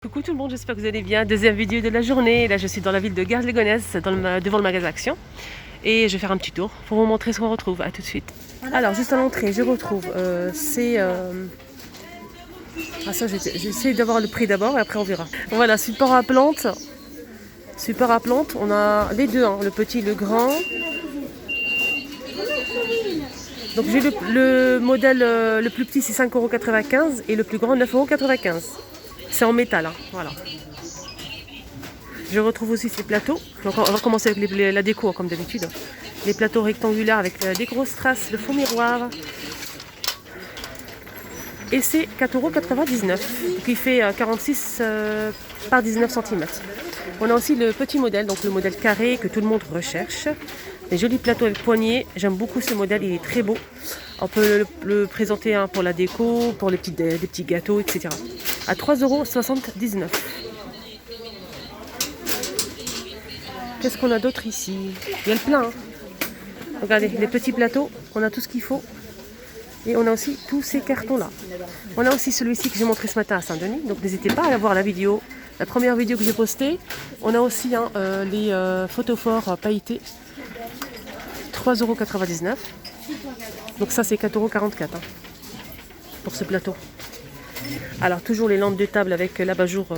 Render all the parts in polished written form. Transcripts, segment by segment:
Coucou tout le monde, j'espère que vous allez bien. Deuxième vidéo de la journée. Là, je suis dans la ville de Garges-les-Gonesse, devant le magasin Action. Et je vais faire un petit tour pour vous montrer ce qu'on retrouve. A tout de suite. Alors, juste à l'entrée, je retrouve Ah ça, j'essaie d'avoir le prix d'abord et après on verra. Voilà, support à plante. Support à plante, on a les deux, hein, le petit, le grand. Donc j'ai le modèle le plus petit, c'est 5,95 € et le plus grand, 9,95 €. C'est en métal, hein, voilà. Je retrouve aussi ces plateaux. Donc on va commencer avec la déco, comme d'habitude. Les plateaux rectangulaires avec des grosses traces de faux miroir. Et c'est 4,99 €. Donc il fait 46 par 19 cm. On a aussi le petit modèle, donc le modèle carré que tout le monde recherche. Des jolis plateaux avec poignées. J'aime beaucoup ce modèle, il est très beau. On peut le présenter pour la déco, pour des petits gâteaux, etc. À 3,79 €. Qu'est-ce qu'on a d'autre ici? Il y a le plein. Hein. Regardez, les petits plateaux, on a tout ce qu'il faut. Et on a aussi tous ces cartons-là. On a aussi celui-ci que j'ai montré ce matin à Saint-Denis. Donc n'hésitez pas à aller voir la vidéo. La première vidéo que j'ai postée. On a aussi les photophores pailletés. 3,99 €. Donc ça c'est 4,44 € pour ce plateau. Alors toujours les lampes de table avec l'abat-jour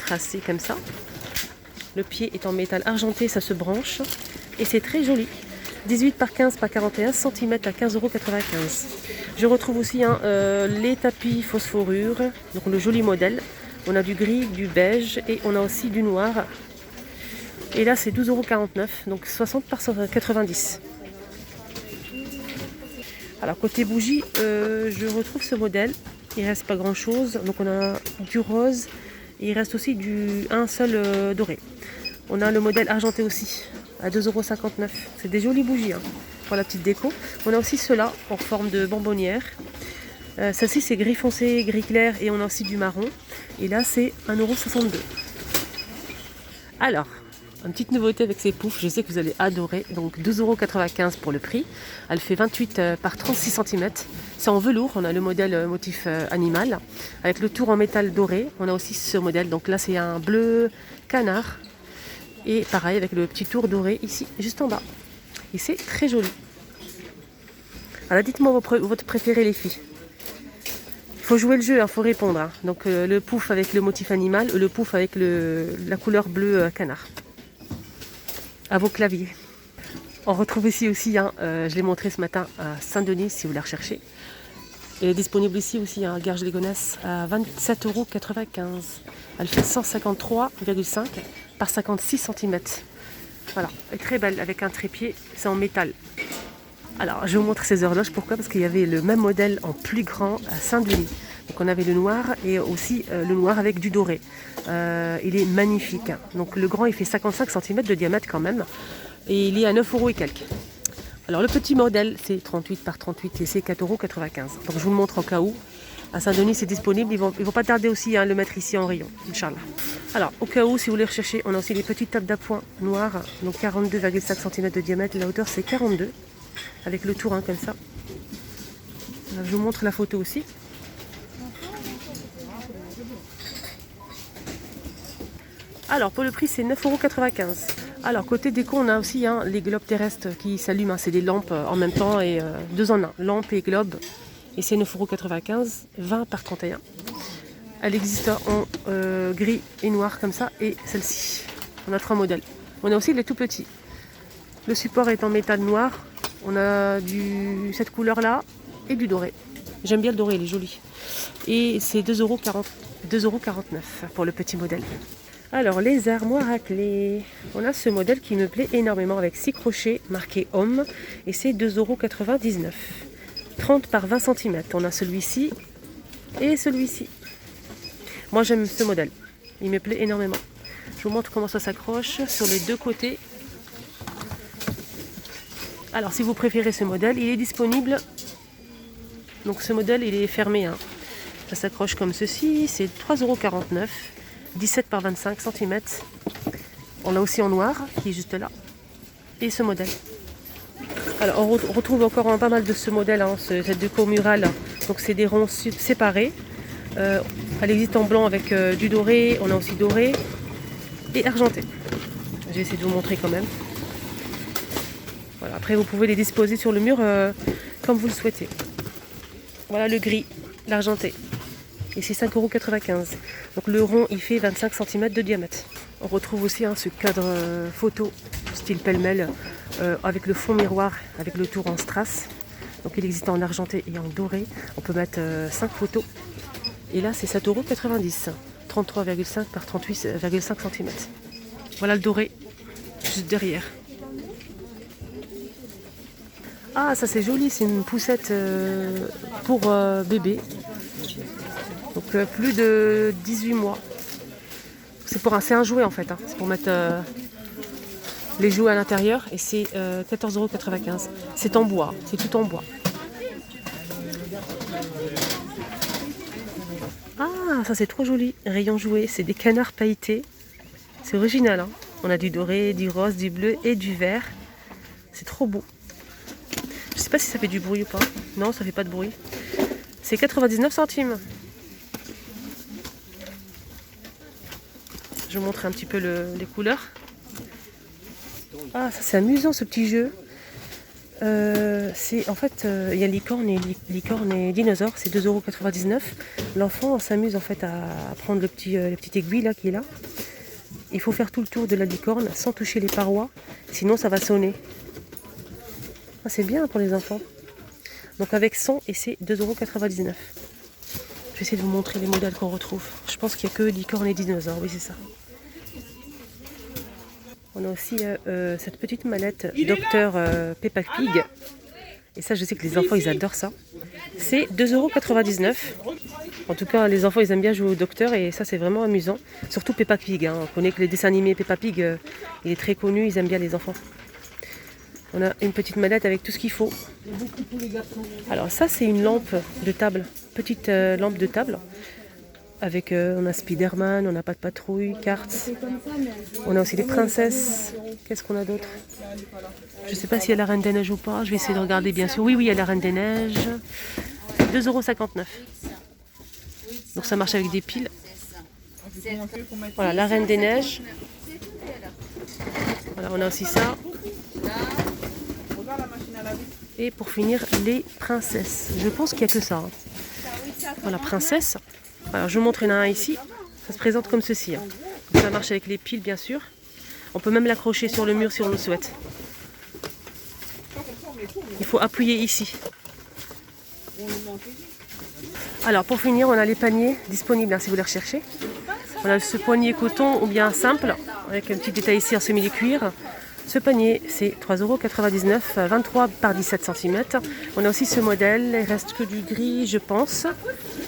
tracé comme ça. Le pied est en métal argenté, ça se branche. Et c'est très joli. 18 par 15 par 41 cm à 15,95 €. Je retrouve aussi les tapis phosphorure. Donc le joli modèle. On a du gris, du beige et on a aussi du noir. Et là c'est 12,49 €. Donc 60 par 90. Alors côté bougie, je retrouve ce modèle. Il reste pas grand chose. Donc on a du rose. Et il reste aussi un seul doré. On a le modèle argenté aussi, à 2,59 €. C'est des jolies bougies pour la petite déco. On a aussi ceux-là en forme de bonbonnière. Celle-ci c'est gris foncé, gris clair et on a aussi du marron. Et là c'est 1,62 €. Alors, une petite nouveauté avec ces poufs, je sais que vous allez adorer. Donc 12,95 € pour le prix. Elle fait 28 par 36 cm. C'est en velours, on a le modèle motif animal. Avec le tour en métal doré. On a aussi ce modèle, donc là c'est un bleu canard. Et pareil avec le petit tour doré ici, juste en bas. Et c'est très joli. Alors dites-moi votre préféré les filles. Il faut jouer le jeu, il faut répondre. Donc le pouf avec le motif animal, le pouf avec la couleur bleu canard. À vos claviers. On retrouve ici aussi, je l'ai montré ce matin à Saint-Denis si vous la recherchez. Elle est disponible ici aussi à Garges-les-Gonesse à 27,95 €. Elle fait 153,5 par 56 cm. Voilà, elle est très belle avec un trépied, c'est en métal. Alors je vous montre ces horloges, pourquoi? Parce qu'il y avait le même modèle en plus grand à Saint-Denis. Donc on avait le noir et aussi le noir avec du doré. Il est magnifique. Donc le grand il fait 55 cm de diamètre quand même. Et il est à 9 € et quelques. Alors le petit modèle c'est 38 par 38 et c'est 4,95 €. Donc je vous le montre au cas où. À Saint-Denis c'est disponible, ils vont pas tarder aussi à le mettre ici en rayon, Inch'Allah. Alors au cas où si vous les recherchez, on a aussi les petites tables d'appoint noires, donc 42,5 cm de diamètre, la hauteur c'est 42, avec le tour comme ça. Alors, je vous montre la photo aussi. Alors pour le prix c'est 9,95 €. Alors côté déco on a aussi les globes terrestres qui s'allument, c'est des lampes en même temps et 2 en 1, lampe et globe. Et c'est 9,95 €, 20 par 31. Elle existe en gris et noir comme ça et celle-ci. On a 3 modèles. On a aussi les tout petits. Le support est en métal noir. On a cette couleur-là et du doré. J'aime bien le doré, il est joli. Et c'est 2,49 € pour le petit modèle. Alors les armoires à clés. On a ce modèle qui me plaît énormément avec 6 crochets marqués homme et c'est 2,99 €. 30 par 20 cm. On a celui-ci et celui-ci. Moi j'aime ce modèle. Il me plaît énormément. Je vous montre comment ça s'accroche sur les deux côtés. Alors si vous préférez ce modèle, il est disponible. Donc ce modèle il est fermé. Ça s'accroche comme ceci. C'est 3,49 €. 17 par 25 cm. On l'a aussi en noir qui est juste là. Et ce modèle. Alors on retrouve encore pas mal de ce modèle, cette déco murale. Donc c'est des ronds séparés. Elle existe en blanc avec du doré, on a aussi doré et argenté. Je vais essayer de vous montrer quand même. Voilà, après vous pouvez les disposer sur le mur comme vous le souhaitez. Voilà le gris, l'argenté. Et c'est 5,95 €. Donc le rond il fait 25 cm de diamètre. On retrouve aussi ce cadre photo style pêle-mêle avec le fond miroir avec le tour en strass. Donc il existe en argenté et en doré. On peut mettre 5 photos. Et là c'est 7,90 €. 33,5 par 38,5 cm. Voilà le doré, juste derrière. Ah ça c'est joli, c'est une poussette pour bébé. Donc plus de 18 mois. C'est un jouet en fait, hein. C'est pour mettre les jouets à l'intérieur et c'est 14,95 €. C'est en bois, c'est tout en bois. Ah ça c'est trop joli, rayon jouet, c'est des canards pailletés. C'est original, hein. On a du doré, du rose, du bleu et du vert. C'est trop beau. Je sais pas si ça fait du bruit ou pas. Non, ça fait pas de bruit. C'est 99 centimes. Je vous montre un petit peu les couleurs. Ah, ça c'est amusant ce petit jeu. En fait, il y a licorne et dinosaure, c'est 2,99 €. L'enfant s'amuse en fait à prendre la petite aiguille là qui est là. Il faut faire tout le tour de la licorne sans toucher les parois, sinon ça va sonner. Ah, c'est bien pour les enfants. Donc avec son et c'est 2,99 €. Je vais essayer de vous montrer les modèles qu'on retrouve. Je pense qu'il n'y a que licorne et dinosaure, oui c'est ça. On a aussi cette petite mallette Docteur Peppa Pig. Et ça, je sais que les enfants, ils adorent ça. C'est 2,99 €. En tout cas, les enfants, ils aiment bien jouer au docteur et ça, c'est vraiment amusant. Surtout Peppa Pig, hein. On connaît que les dessins animés Peppa Pig, il est très connu, ils aiment bien les enfants. On a une petite mallette avec tout ce qu'il faut. Alors ça, c'est une lampe de table. Petite lampe de table. Avec, on a Spider-Man, on a Pas de Patrouille, Cartes. On a aussi les princesses. Qu'est-ce qu'on a d'autre? Je ne sais pas s'il y a la Reine des Neiges ou pas. Je vais essayer de regarder bien sûr. Oui, il y a la Reine des Neiges. 2,59 €. Donc ça marche avec des piles. Voilà, la Reine des Neiges. Voilà, on a aussi ça. Et pour finir, les princesses. Je pense qu'il n'y a que ça. Voilà, princesse. Alors je vous montre un ici, ça se présente comme ceci. Donc, ça marche avec les piles bien sûr. On peut même l'accrocher sur le mur si on le souhaite. Il faut appuyer ici. Alors pour finir, on a les paniers disponibles si vous les recherchez. On a ce poignet coton ou bien simple, avec un petit détail ici en semi-cuir. Ce panier, c'est 3,99 €, 23 par 17 cm. On a aussi ce modèle, il reste que du gris, je pense.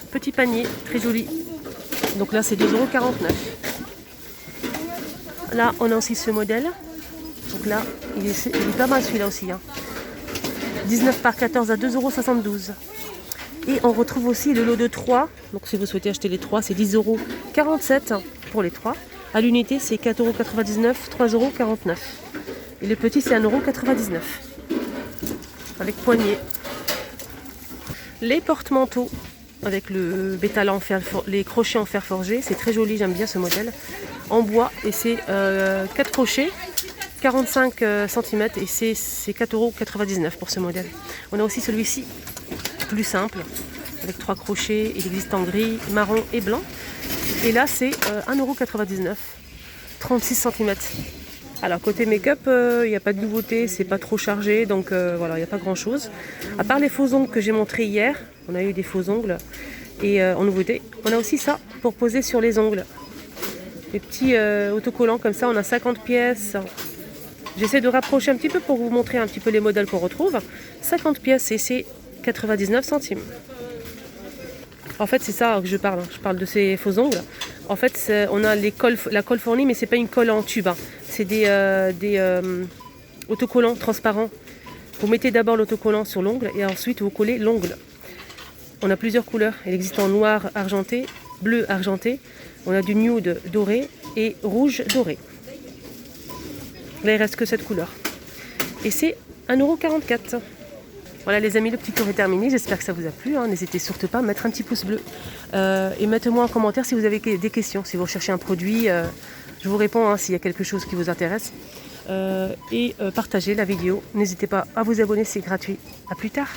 Petit panier, très joli. Donc là, c'est 2,49 €. Là, on a aussi ce modèle. Donc là, il est pas mal celui-là aussi. 19 par 14 à 2,72 €. Et on retrouve aussi le lot de 3. Donc si vous souhaitez acheter les 3, c'est 10,47 € pour les 3. À l'unité, c'est 4,99 €, 3,49 €. Et le petit, c'est 1,99 € avec poignée. Les porte-manteaux avec le bétal les crochets en fer forgé, c'est très joli, j'aime bien ce modèle. En bois et c'est 4 crochets, 45 cm et c'est 4,99 € pour ce modèle. On a aussi celui-ci, plus simple, avec 3 crochets, il existe en gris, marron et blanc. Et là, c'est 1,99 €, 36 cm. Alors côté make-up, il n'y a pas de nouveauté, c'est pas trop chargé, donc voilà, il n'y a pas grand chose. À part les faux ongles que j'ai montrés hier, on a eu des faux ongles. Et en nouveauté, on a aussi ça pour poser sur les ongles. Les petits autocollants comme ça, on a 50 pièces. J'essaie de rapprocher un petit peu pour vous montrer un petit peu les modèles qu'on retrouve. 50 pièces et c'est 99 centimes. En fait, c'est ça que je parle. Je parle de ces faux ongles. En fait, on a la colle fournie, mais c'est pas une colle en tube. C'est des autocollants transparents. Vous mettez d'abord l'autocollant sur l'ongle et ensuite vous collez l'ongle. On a plusieurs couleurs. Il existe en noir argenté, bleu argenté. On a du nude doré et rouge doré. Là, il reste que cette couleur. Et c'est 1,44 €. Voilà les amis, le petit tour est terminé, j'espère que ça vous a plu, hein. N'hésitez surtout pas à mettre un petit pouce bleu et mettez-moi en commentaire si vous avez des questions, si vous recherchez un produit, je vous réponds hein, s'il y a quelque chose qui vous intéresse. Partagez la vidéo, n'hésitez pas à vous abonner, c'est gratuit. À plus tard.